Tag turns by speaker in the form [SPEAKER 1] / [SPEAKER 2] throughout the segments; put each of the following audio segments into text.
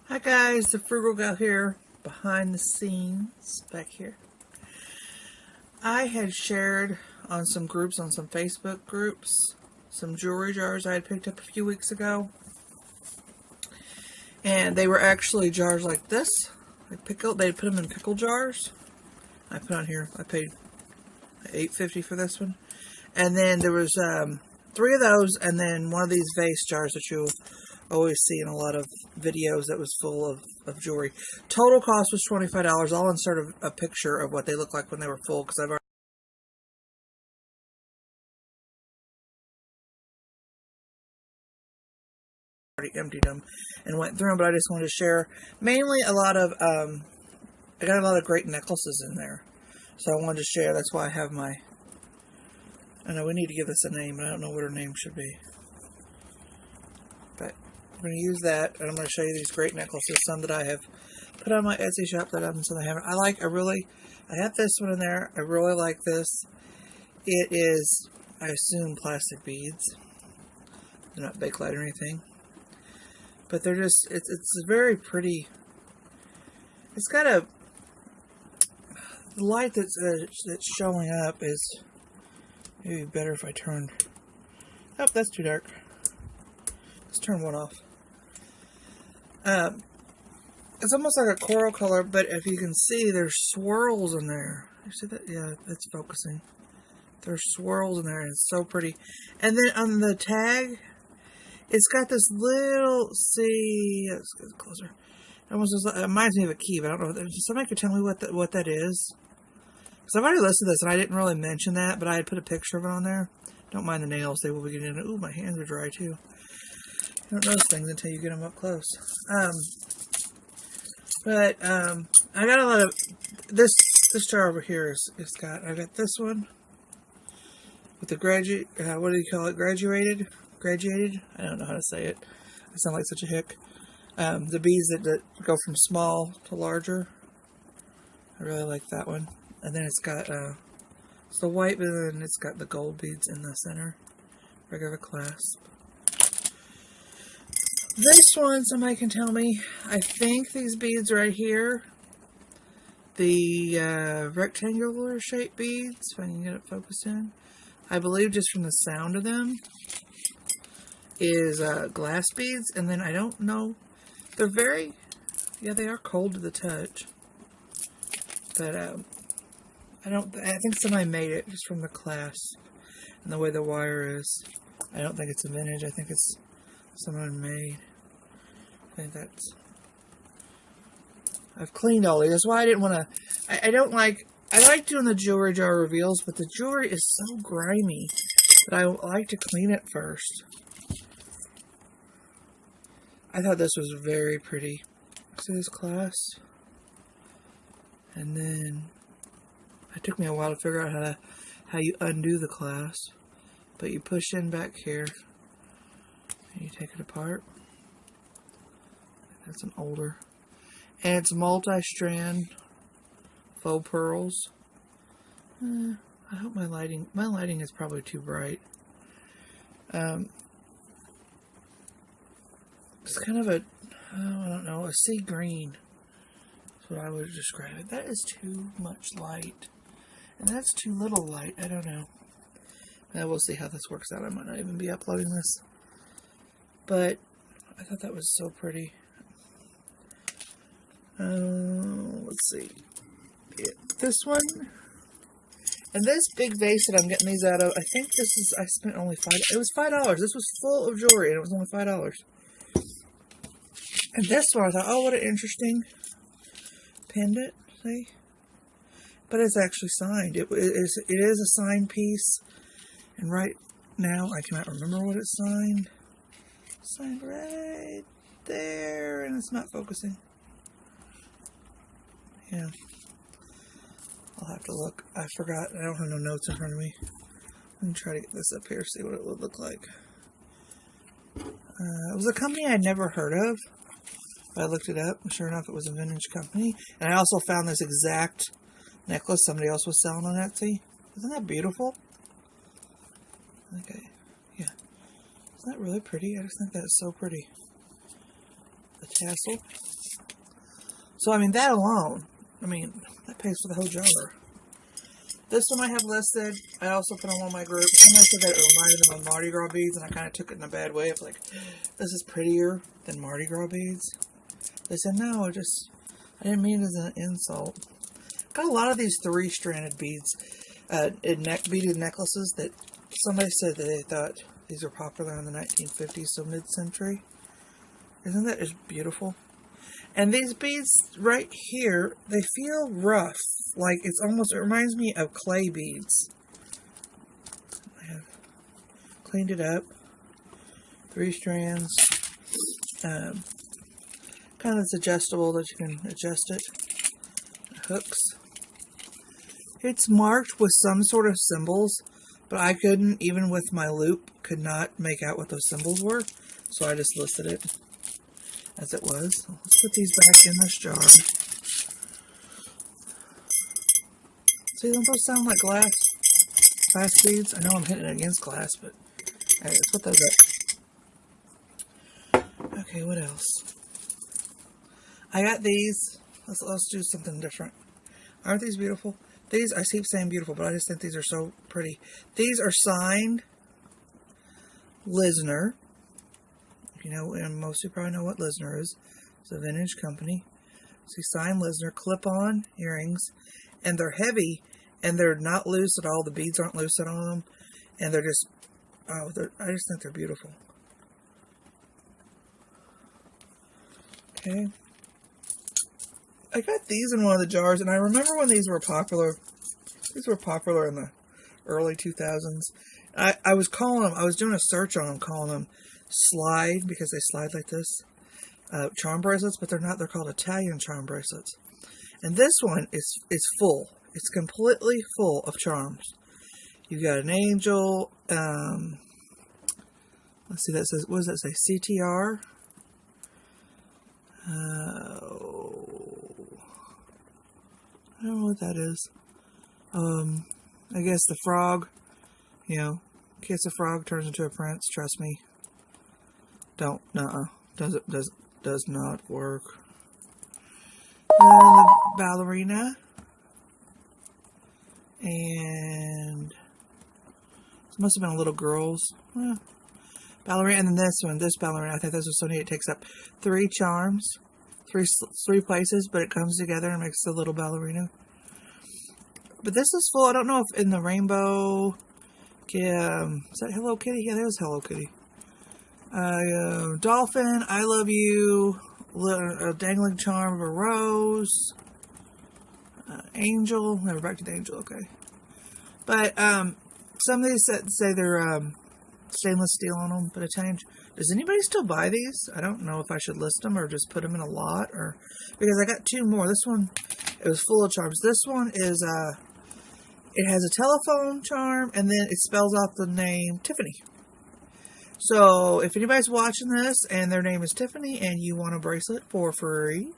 [SPEAKER 1] Hi guys, the Frugal Gal here, behind the scenes, back here. I had shared on some groups, on some Facebook groups, some jewelry jars I had picked up a few weeks ago. And they were actually jars like this. They put them in pickle jars. I put on here, I paid $8.50 for this one. And then there was 3 of those, and then one of these vase jars that you always see in a lot of videos that was full of jewelry. Total cost was $25. I'll insert a picture of what they look like when they were full, because I've already emptied them and went through them, but I just wanted to share mainly a lot of, I got a lot of great necklaces in there. So I wanted to share, that's why I have my, I know we need to give this a name, but I don't know what her name should be. But I'm going to use that, and I'm going to show you these great necklaces, some that I have put on my Etsy shop that some I haven't. I have this one in there. I really like this. It is, I assume, plastic beads. They're not bakelite or anything. But they're just, it's very pretty. It's got the light that's showing up is maybe better if I turned, oh, that's too dark. Let's turn one off. It's almost like a coral color, but if you can see, there's swirls in there. You see that? Yeah, it's focusing. There's swirls in there, and it's so pretty. And then on the tag, it's got this little, see, let's get closer. It almost reminds me of a key, but I don't know. Somebody could tell me what that is. Because I've already listed this, and I didn't really mention that, but I had put a picture of it on there. Don't mind the nails. They will be getting in. Ooh, my hands are dry, too. You don't notice things until you get them up close. I got a lot of this jar over here I got this one with the what do you call it? Graduated? I don't know how to say it. I sound like such a hick. The beads that go from small to larger. I really like that one. And then it's got it's the white, but then it's got the gold beads in the center. Regular clasp. This one, somebody can tell me, I think these beads right here, the rectangular shaped beads, if I can get it focused in, I believe just from the sound of them, is glass beads. And then I don't know, they're very, yeah, they are cold to the touch. But I think somebody made it just from the clasp and the way the wire is. I don't think it's a vintage, I think it's someone made. I think I've cleaned all these. That's why I didn't want to, I like doing the jewelry jar reveals, but the jewelry is so grimy that I like to clean it first. I thought this was very pretty. See this clasp? And then, it took me a while to figure out how you undo the clasp. But you push in back here, and you take it apart. That's an older. And it's multi-strand faux pearls. I hope my lighting is probably too bright. It's kind of a, I don't know, a sea green. That's what I would describe it. That is too much light. And that's too little light. I don't know. We'll see how this works out. I might not even be uploading this. But I thought that was so pretty. Let's see. This one. And this big vase that I'm getting these out of, I think this is, I spent only it was $5. This was full of jewelry and it was only $5. And this one, I thought, oh, what an interesting pendant. See? But it's actually signed. It is a signed piece. And right now, I cannot remember what it's signed. Signed right there, and it's not focusing. Yeah. I'll have to look. I forgot. I don't have no notes in front of me. Let me try to get this up here, see what it would look like. It was a company I'd never heard of. I looked it up, and sure enough, it was a vintage company. And I also found this exact necklace somebody else was selling on Etsy. Isn't that beautiful? Okay, yeah. Isn't that really pretty? I just think that's so pretty. the tassel. So, I mean, that alone, I mean, that pays for the whole jar. This one I have listed. I also put on one of my group. Somebody said that it reminded them of Mardi Gras beads, and I kind of took it in a bad way. I was like, this is prettier than Mardi Gras beads. They said, no, I didn't mean it as an insult. Got a lot of these 3-stranded beads, beaded necklaces that somebody said that they thought these were popular in the 1950s, so mid-century. Isn't that just beautiful? And these beads right here, they feel rough. Like it reminds me of clay beads. I have cleaned it up. 3 strands. Kind of it's adjustable that you can adjust it. Hooks. It's marked with some sort of symbols, but I couldn't, even with my loop, could not make out what those symbols were. So I just listed it as it was. Let's put these back in this jar. See, don't those sound like glass beads? I know I'm hitting it against glass, but alright, let's put those up. Okay, what else? I got these. Let's do something different. Aren't these beautiful? These, I keep saying beautiful, but I just think these are so pretty. These are signed Lisner. You know, and most of you probably know what Lisner is. It's a vintage company. See, signed Lisner clip-on earrings, and they're heavy, and they're not loose at all. The beads aren't loose on them, and they're just, I just think they're beautiful. Okay. I got these in one of the jars, and I remember when these were popular. These were popular in the early 2000s. I was calling them, I was doing a search on them, calling them slide, because they slide like this, charm bracelets, but they're not. They're called Italian charm bracelets. And this one is full. It's completely full of charms. You've got an angel. Let's see, that says, what does that say? CTR. I don't know what that is. I guess the frog. You know, kiss a frog, turns into a prince. Trust me. Don't. Does not work. The ballerina. And it must have been a little girl's ballerina. And then this ballerina, I think this is so neat. It takes up 3 charms, three places, but it comes together and makes the little ballerina. But this is full. I don't know if in the rainbow. Is that Hello Kitty? Yeah, there's Hello Kitty. Dolphin, I love you. A dangling charm of a rose. Angel. Never back to the angel. Okay. But some of these say they're stainless steel on them, but Italian. Does anybody still buy these? I don't know if I should list them or just put them in a lot, or because I got 2 more. This one, it was full of charms. This one is it has a telephone charm, and then it spells out the name Tiffany. So if anybody's watching this and their name is Tiffany and you want a bracelet for free,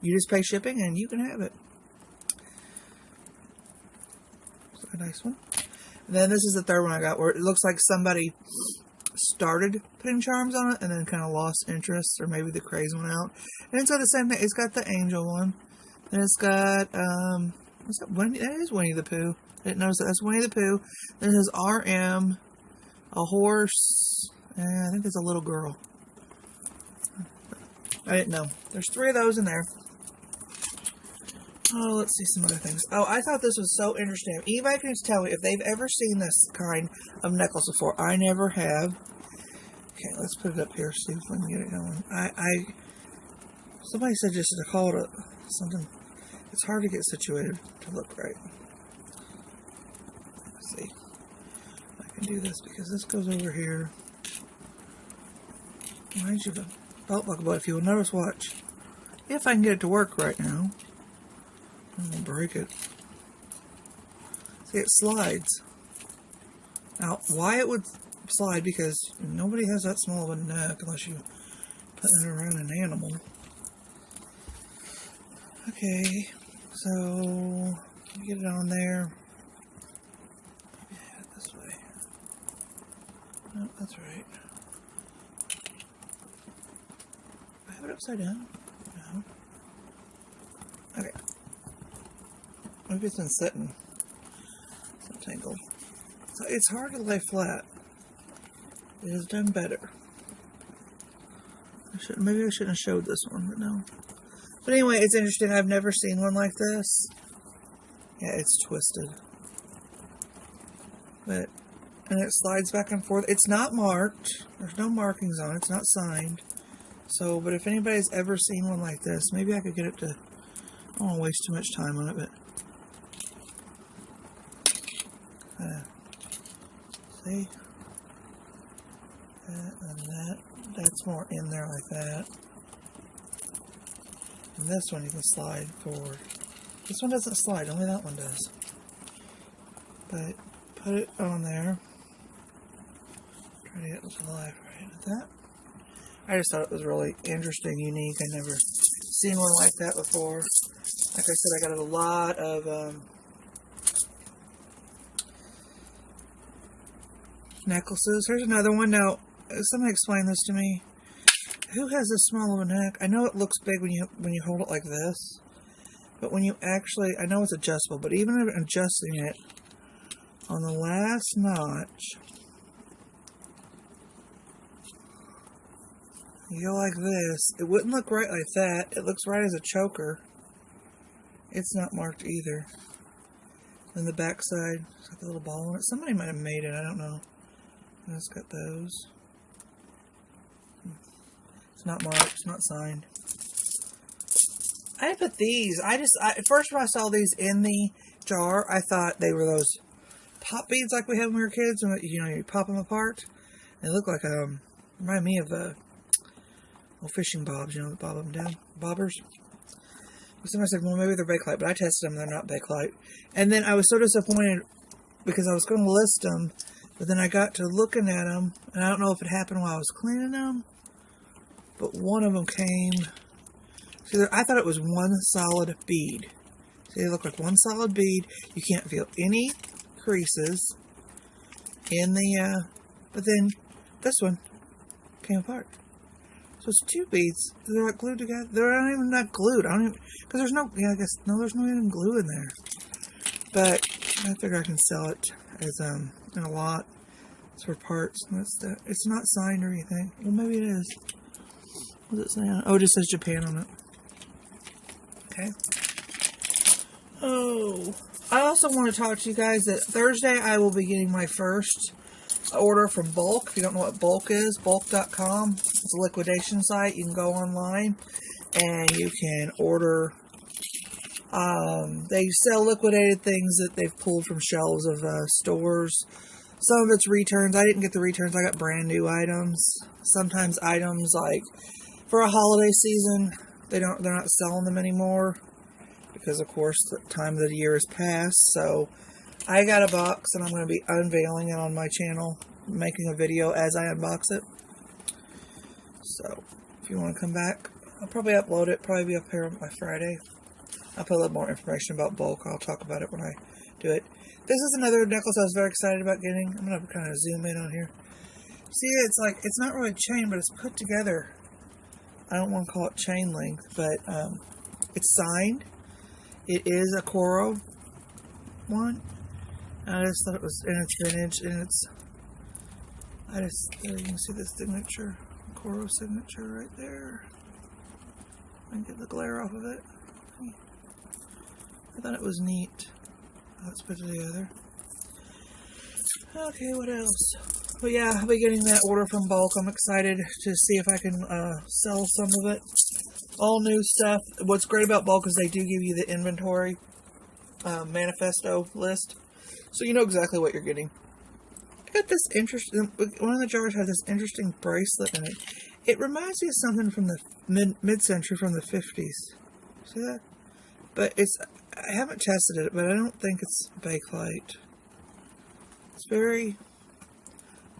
[SPEAKER 1] you just pay shipping and you can have it. A nice one. And then this is the third one I got, where it looks like somebody started putting charms on it and then kind of lost interest, or maybe the craze went out. And it's got the same thing. It's got the angel one. Then it's got what's that? That is Winnie the Pooh. I didn't notice that. That's Winnie the Pooh. Then it says RM, a horse, and I think there's a little girl. I didn't know. There's 3 of those in there. Oh, let's see some other things. Oh, I thought this was so interesting. Anybody can tell me if they've ever seen this kind of necklace before. I never have. Okay, let's put it up here, see if we can get it going. Somebody said just to call it something. It's hard to get situated to look right. Let's see. I can do this because this goes over here. Reminds you of a belt buckle, but if you'll notice, watch. If I can get it to work right now. I'm going to break it. See, it slides. Now, why it would slide, because nobody has that small of a neck unless you put it around an animal. Okay, so get it on there. Yeah, this way. No, that's right. I have upside down? No. Okay. Maybe it's been sitting. It's tangled. So it's hard to lay flat. It has done better. Maybe I shouldn't have showed this one, but no. But anyway, it's interesting. I've never seen one like this. Yeah, it's twisted. And it slides back and forth. It's not marked. There's no markings on it. It's not signed. So, but if anybody's ever seen one like this, maybe I could get it to... I don't want to waste too much time on it, but... see? That and that. That's more in there like that. And this one you can slide forward. This one doesn't slide, only that one does. But put it on there. Try to get it to life right at that. I just thought it was really interesting, unique. I never seen one like that before. Like I said, I got a lot of necklaces. Here's another one. Now, somebody explain this to me. Who has this small of a neck? I know it looks big when you hold it like this, but when you actually, I know it's adjustable, but even adjusting it on the last notch, you go like this. It wouldn't look right like that. It looks right as a choker. It's not marked either. And the back side, it's got the little ball on it. Somebody might have made it. I don't know. And it's got those. It's not marked. It's not signed. I put these. First when I saw these in the jar, I thought they were those pop beads like we had when we were kids. And you pop them apart. They look like remind me of the old fishing bobs. You know, bob them down, bobbers. Somebody said, well, maybe they're Bakelite, but I tested them. They're not Bakelite. And then I was so disappointed because I was going to list them, but then I got to looking at them, and I don't know if it happened while I was cleaning them, but one of them came. See, I thought it was one solid bead. See, they look like one solid bead. You can't feel any creases in the, but then this one came apart. So it's two beads. They're like glued together. They're not even that glued. I don't even, because there's no, yeah, I guess, no, there's no even glue in there. But I figure I can sell it as, in a lot. It's for parts. And that's the, it's not signed or anything. Well, maybe it is. What's it saying? Oh, it just says Japan on it. Okay. Oh, I also want to talk to you guys that Thursday I will be getting my first order from BULQ. If you don't know what BULQ is, BULQ.com. It's a liquidation site. You can go online and you can order. They sell liquidated things that they've pulled from shelves of stores. Some of it's returns. I didn't get the returns. I got brand new items. Sometimes items like for a holiday season, they're not selling them anymore because of course the time of the year has passed. So I got a box and I'm going to be unveiling it on my channel, making a video as I unbox it. So if you want to come back, I'll probably upload it, probably be up here on my Friday. I'll put a little more information about BULQ. I'll talk about it when I do it. This is another necklace I was very excited about getting. I'm going to kind of zoom in on here. See, it's like, it's not really chain, but it's put together. I don't want to call it chain length, but it's signed. It is a Coro one. I just thought it was, and it's vintage, and it's, you can see the signature, Coro signature right there. I can get the glare off of it. I thought it was neat. Let's put it together. Okay, what else? But yeah, I'll be getting that order from BULQ. I'm excited to see if I can sell some of it. All new stuff. What's great about BULQ is they do give you the inventory manifesto list. So you know exactly what you're getting. I got this interesting, one of the jars had this interesting bracelet in it. It reminds me of something from the mid-century, from the 50s. See that? But it's, I haven't tested it, but I don't think it's Bakelite. It's very,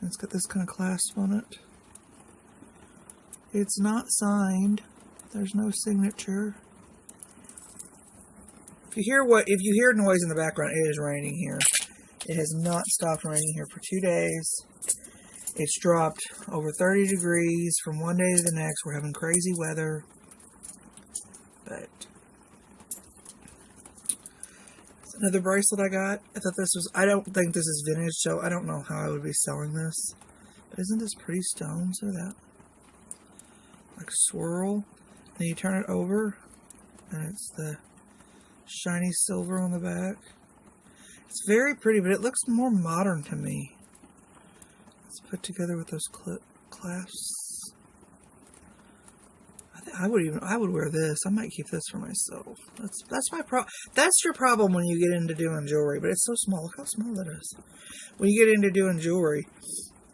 [SPEAKER 1] it's got this kind of clasp on it. It's not signed. There's no signature. If you hear noise in the background, it is raining here. It has not stopped raining here for 2 days. It's dropped over 30 degrees from one day to the next. We're having crazy weather. But it's another bracelet I got. I thought this was, I don't think this is vintage, so I don't know how I would be selling this. But isn't this pretty stones? Look at that. Like swirl. Then you turn it over, and it's the shiny silver on the back. It's very pretty, but it looks more modern to me. It's put together with those clasps. I would wear this. I might keep this for myself. That's my problem. That's your problem when you get into doing jewelry. But it's so small. Look how small that is. When you get into doing jewelry,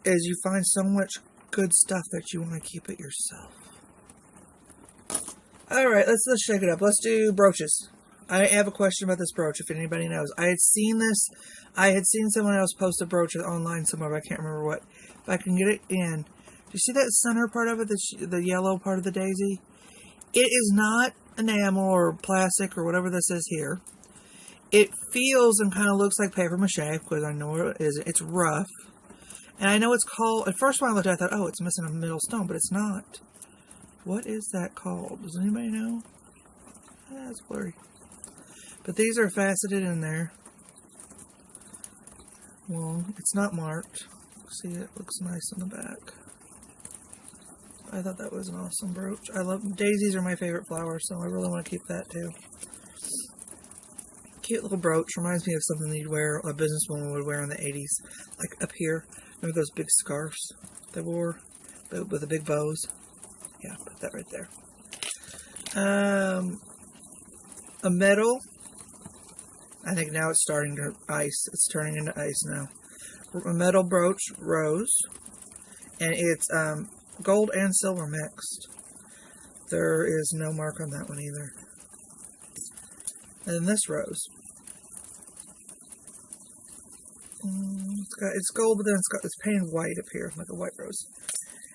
[SPEAKER 1] is you find so much good stuff that you want to keep it yourself. All right, let's shake it up. Let's do brooches. I have a question about this brooch, if anybody knows. I had seen this. I had seen someone else post a brooch online somewhere, but I can't remember what. If I can get it in. Do you see that center part of it, the yellow part of the daisy? It is not enamel or plastic or whatever this is here. It feels and kind of looks like paper mache, because I know what it is. It's rough. And I know it's called, at first when I looked at it, I thought, oh, it's missing a middle stone, but it's not. What is that called? Does anybody know? Ah, it's blurry. But these are faceted in there. Well, it's not marked. See, it looks nice on the back. I thought that was an awesome brooch. I love daisies are my favorite flower, so I really want to keep that too. Cute little brooch. Reminds me of something that you'd wear, a businesswoman would wear in the 80s. Like up here. Remember those big scarves they wore with the big bows? Yeah, put that right there. A metal. I think now it's starting to ice. It's turning into ice now. A metal brooch, rose. And it's gold and silver mixed. There is no mark on that one either. And then this rose. It's gold, but then it's painted white up here, like a white rose.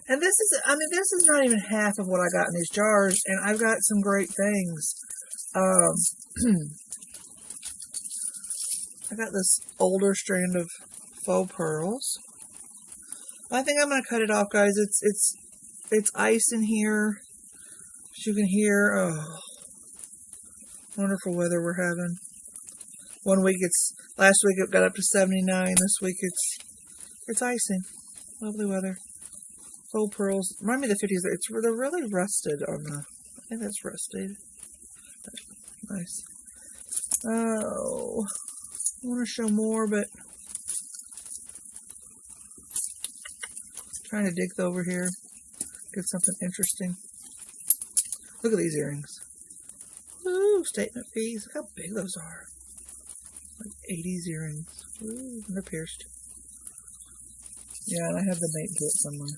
[SPEAKER 1] And this is, I mean, this is not even half of what I got in these jars, and I've got some great things. I got this older strand of faux pearls. I think I'm going to cut it off, guys. It's ice in here. As you can hear, oh, wonderful weather we're having. One week last week it got up to 79. This week it's icing. Lovely weather. Faux pearls. Remind me of the 50s. They're really rusted on the, I think that's rusted. Nice. Oh, I want to show more, but trying to dig over here, get something interesting. Look at these earrings. Ooh, statement piece. Look how big those are. Like 80s earrings. Ooh, they're pierced. Yeah, and I have the mate to it somewhere.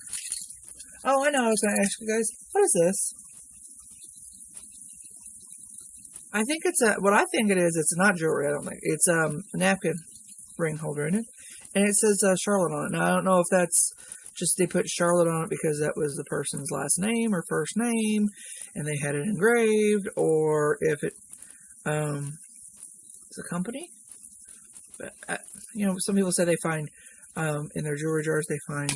[SPEAKER 1] Oh, I know. I was going to ask you guys, what is this? I think it's what I think it is. It's not jewelry. I don't think it's a napkin ring holder in it, and it says Charlotte on it. Now I don't know if that's just they put Charlotte on it because that was the person's last name or first name, and they had it engraved, or if it it's a company. But you know, some people say they find in their jewelry jars they find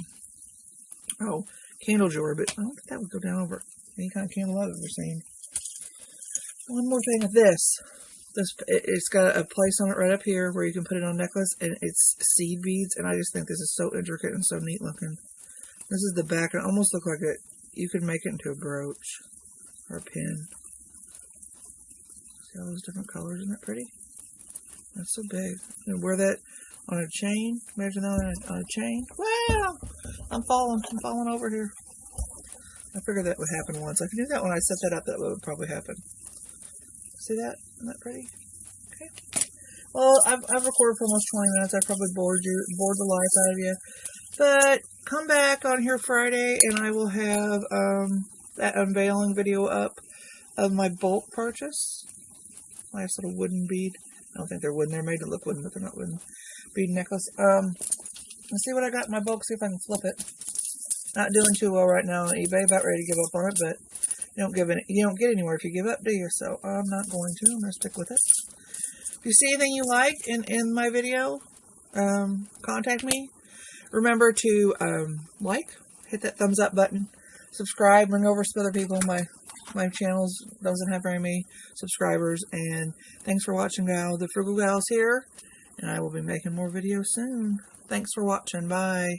[SPEAKER 1] candle jewelry, but I don't think that would go down over any kind of candle I've ever seen. One more thing of this. It's got a place on it right up here where you can put it on a necklace, and it's seed beads, and I just think this is so intricate and so neat looking. This is the back, and it almost looks like you could make it into a brooch or a pin. See all those different colors? Isn't that pretty? That's so big. And wear that on a chain. Imagine that on a chain. Wow! I'm falling over here. I figured that would happen once. I knew that when I set that up, that would probably happen. See that? Isn't that pretty? Okay. Well, I've recorded for almost 20 minutes. I probably bored the life out of you. But come back on here Friday, and I will have that unveiling video up of my bulk purchase. Nice little wooden bead. I don't think they're wooden. They're made to look wooden, but they're not wooden. Bead necklace. Let's see what I got in my bulk. See if I can flip it. Not doing too well right now on eBay. About ready to give up on it, but you don't get anywhere if you give up, do you? So I'm not going to. I'm going to stick with it. If you see anything you like in my video, contact me. Remember to like, hit that thumbs up button, subscribe, bring over some other people. My channel doesn't have very many subscribers. And thanks for watching, Gal. The Frugal Gal's here, and I will be making more videos soon. Thanks for watching. Bye.